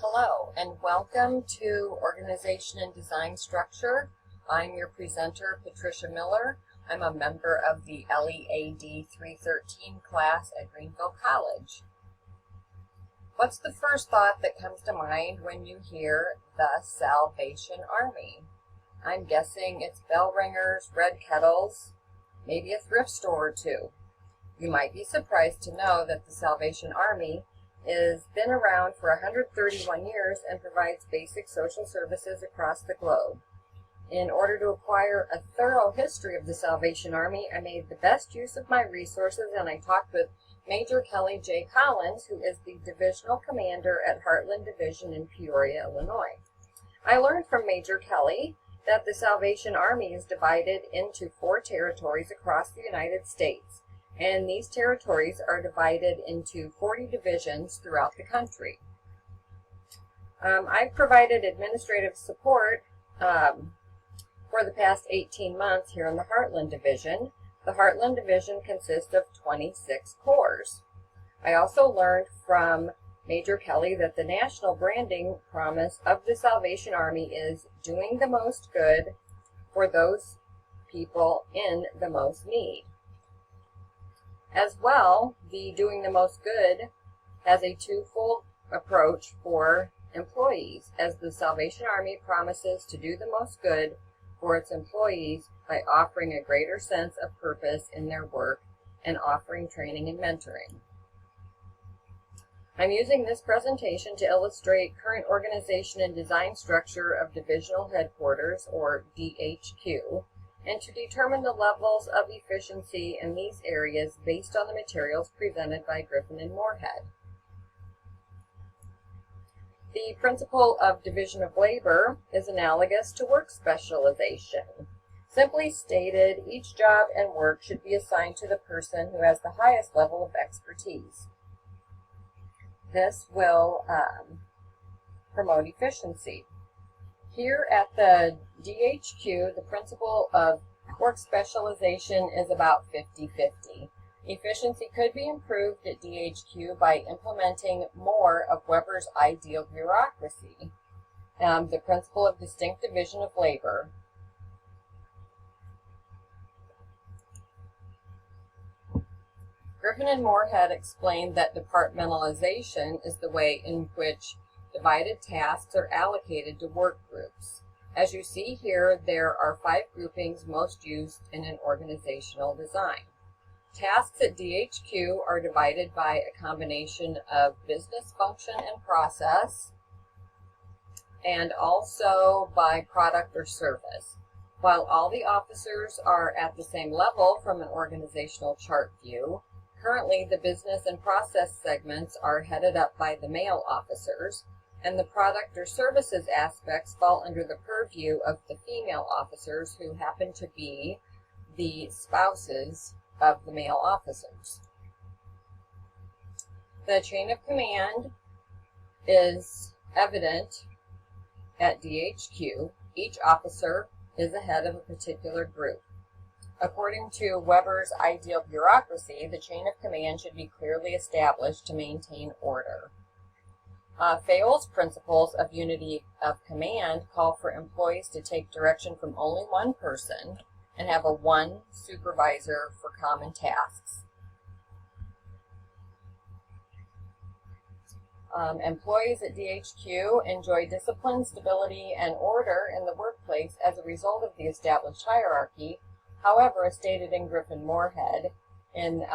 Hello and welcome to Organization and Design Structure. I'm your presenter, Patricia Miller. I'm a member of the LEAD 313 class at Greenville College. What's the first thought that comes to mind when you hear the Salvation Army? I'm guessing it's bell ringers, red kettles, maybe a thrift store or two. You might be surprised to know that the Salvation Army has been around for 131 years and provides basic social services across the globe. In order to acquire a thorough history of the Salvation Army, I made the best use of my resources and I talked with Major Kelly J. Collins, who is the Divisional Commander at Heartland Division in Peoria, Illinois. I learned from Major Kelly that the Salvation Army is divided into 4 territories across the United States, and these territories are divided into 40 divisions throughout the country. I've provided administrative support for the past 18 months here in the Heartland Division. The Heartland Division consists of 26 corps. I also learned from Major Kelly that the national branding promise of the Salvation Army is doing the most good for those people in the most need. As well, the doing the most good has a twofold approach for employees, as the Salvation Army promises to do the most good for its employees by offering a greater sense of purpose in their work and offering training and mentoring. I'm using this presentation to illustrate current organization and design structure of Divisional Headquarters, or DHQ, and to determine the levels of efficiency in these areas based on the materials presented by Griffin and Moorhead. The principle of division of labor is analogous to work specialization. Simply stated, each job and work should be assigned to the person who has the highest level of expertise. This will promote efficiency. Here at the DHQ, the principle of work specialization is about 50-50. Efficiency could be improved at DHQ by implementing more of Weber's ideal bureaucracy, the principle of distinct division of labor. Griffin and Moorhead explained that departmentalization is the way in which divided tasks are allocated to work groups. As you see here, there are 5 groupings most used in an organizational design. Tasks at DHQ are divided by a combination of business function and process, and also by product or service. While all the officers are at the same level from an organizational chart view, currently the business and process segments are headed up by the male officers, and the product or services aspects fall under the purview of the female officers, who happen to be the spouses of the male officers. The chain of command is evident at DHQ. Each officer is the head of a particular group. According to Weber's ideal bureaucracy, the chain of command should be clearly established to maintain order. Fayol's principles of unity of command call for employees to take direction from only one person and have a one supervisor for common tasks. Employees at DHQ enjoy discipline, stability, and order in the workplace as a result of the established hierarchy. However, as stated in Griffin Moorhead, in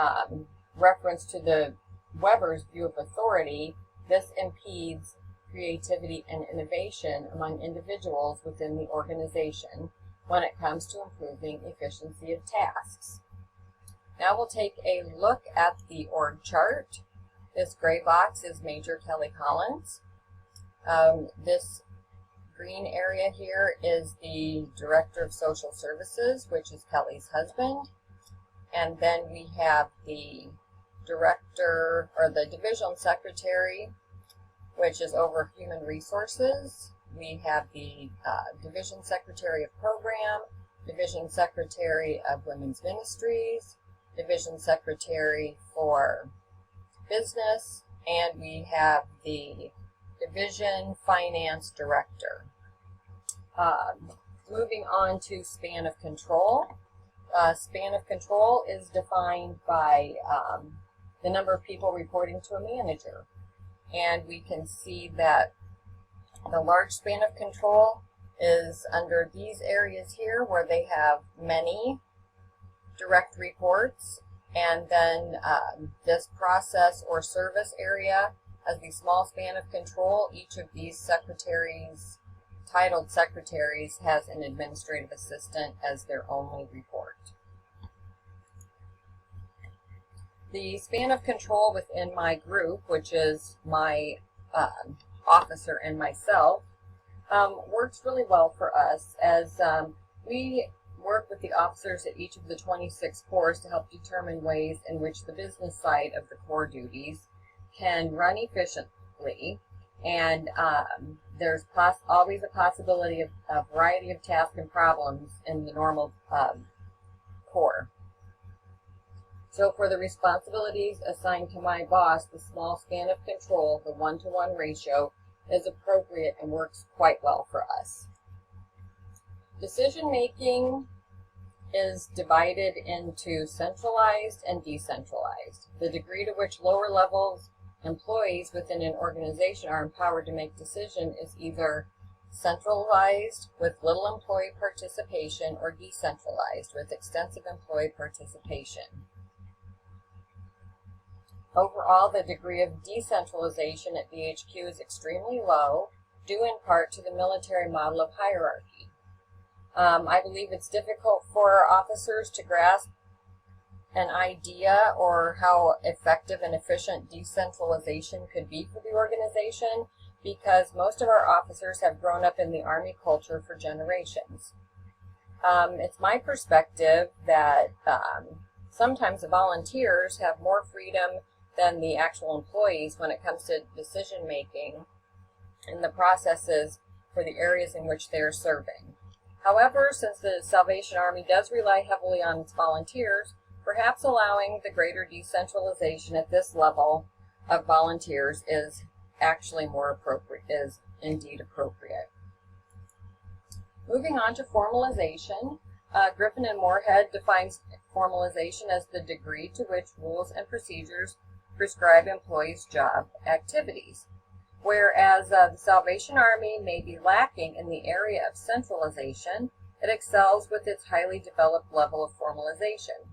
reference to the Weber's view of authority, this impedes creativity and innovation among individuals within the organization when it comes to improving efficiency of tasks. Now we'll take a look at the org chart. This gray box is Major Kelly Collins. This green area here is the Director of Social Services, which is Kelly's husband. And then we have the Director, or the Division Secretary, which is over Human Resources. We have the Division Secretary of Program, Division Secretary of Women's Ministries, Division Secretary for Business, and we have the Division Finance Director. Moving on to span of control. Span of control is defined by the number of people reporting to a manager. And we can see that the large span of control is under these areas here where they have many direct reports. And then this process or service area has the small span of control. Each of these secretaries, titled secretaries, has an administrative assistant as their only report. The span of control within my group, which is my officer and myself, works really well for us as we work with the officers at each of the 26 corps to help determine ways in which the business side of the corps duties can run efficiently, and there's always a possibility of a variety of tasks and problems in the normal corps. So for the responsibilities assigned to my boss, the small span of control, the 1-to-1 ratio, is appropriate and works quite well for us. Decision making is divided into centralized and decentralized. The degree to which lower levels employees within an organization are empowered to make decisions is either centralized with little employee participation or decentralized with extensive employee participation. Overall, the degree of decentralization at BHQ is extremely low, due in part to the military model of hierarchy. I believe it's difficult for our officers to grasp an idea or how effective and efficient decentralization could be for the organization because most of our officers have grown up in the Army culture for generations. It's my perspective that sometimes the volunteers have more freedom than the actual employees when it comes to decision making and the processes for the areas in which they are serving. However, since the Salvation Army does rely heavily on its volunteers, perhaps allowing the greater decentralization at this level of volunteers is actually more appropriate, is indeed appropriate. Moving on to formalization, Griffin and Moorhead defines formalization as the degree to which rules and procedures prescribe employees' job activities. Whereas the Salvation Army may be lacking in the area of centralization, it excels with its highly developed level of formalization.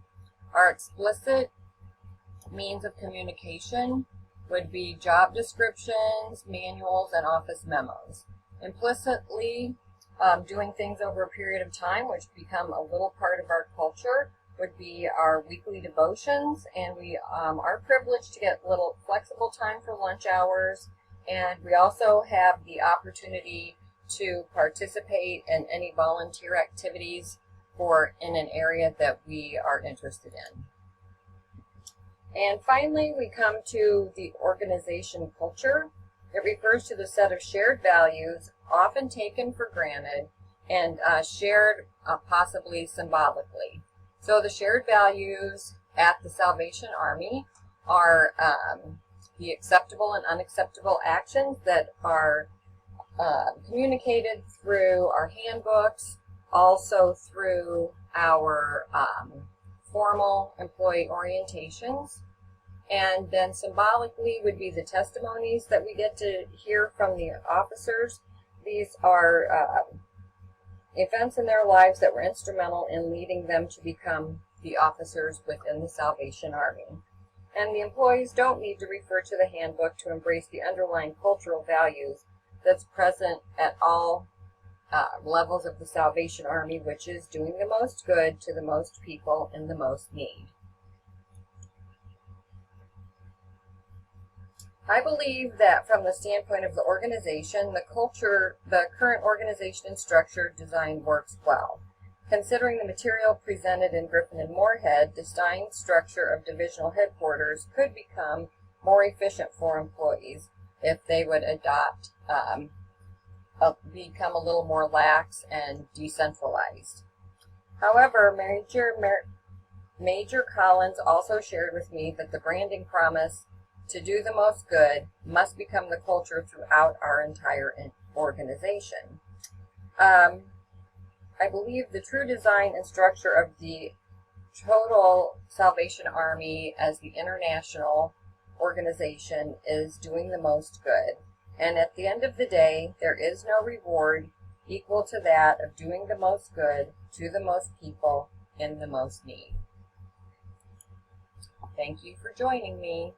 Our explicit means of communication would be job descriptions, manuals, and office memos. Implicitly, doing things over a period of time, which become a little part of our culture, would be our weekly devotions, and we are privileged to get little flexible time for lunch hours, and we also have the opportunity to participate in any volunteer activities in an area that we are interested in. And finally, we come to the organization culture. It refers to the set of shared values, often taken for granted, and shared possibly symbolically. So the shared values at the Salvation Army are the acceptable and unacceptable actions that are communicated through our handbooks, also through our formal employee orientations. And then symbolically would be the testimonies that we get to hear from the officers. These are events in their lives that were instrumental in leading them to become the officers within the Salvation Army. And the employees don't need to refer to the handbook to embrace the underlying cultural values that's present at all levels of the Salvation Army, which is doing the most good to the most people in the most need. I believe that from the standpoint of the organization, the current organization and structure design works well. Considering the material presented in Griffin and Moorhead, design structure of divisional headquarters could become more efficient for employees if they would adopt, become a little more lax and decentralized. However, Major Collins also shared with me that the branding promise to do the most good must become the culture throughout our entire organization. I believe the true design and structure of the Total Salvation Army as the international organization is doing the most good. And at the end of the day, there is no reward equal to that of doing the most good to the most people in the most need. Thank you for joining me.